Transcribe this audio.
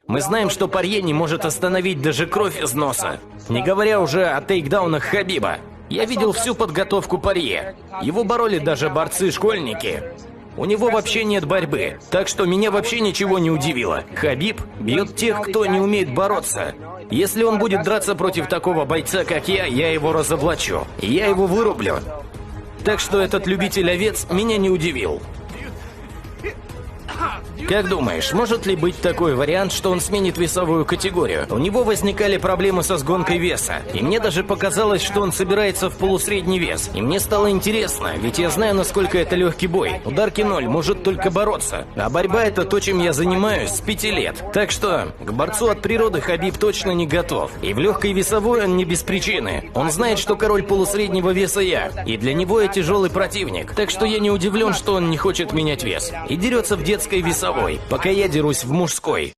Мы знаем, что Порье не может остановить даже кровь из носа. Не говоря уже о тейкдаунах Хабиба. Я видел всю подготовку Порье. Его бороли даже борцы-школьники. У него вообще нет борьбы, так что меня вообще ничего не удивило. Хабиб бьет тех, кто не умеет бороться. Если он будет драться против такого бойца, как я его разоблачу. Я его вырублю. Так что этот любитель овец меня не удивил. Как думаешь, может ли быть такой вариант, что он сменит весовую категорию? У него возникали проблемы со сгонкой веса, и мне даже показалось, что он собирается в полусредний вес. И мне стало интересно, ведь я знаю, насколько это легкий бой. Удар Киноль может только бороться, а борьба — это то, чем я занимаюсь с 5 лет. Так что к борцу от природы Хабиб точно не готов. И в легкой весовой он не без причины. Он знает, что король полусреднего веса я, и для него я тяжелый противник. Так что я не удивлен, что он не хочет менять вес. И дерется в детской весовой, пока я дерусь в мужской.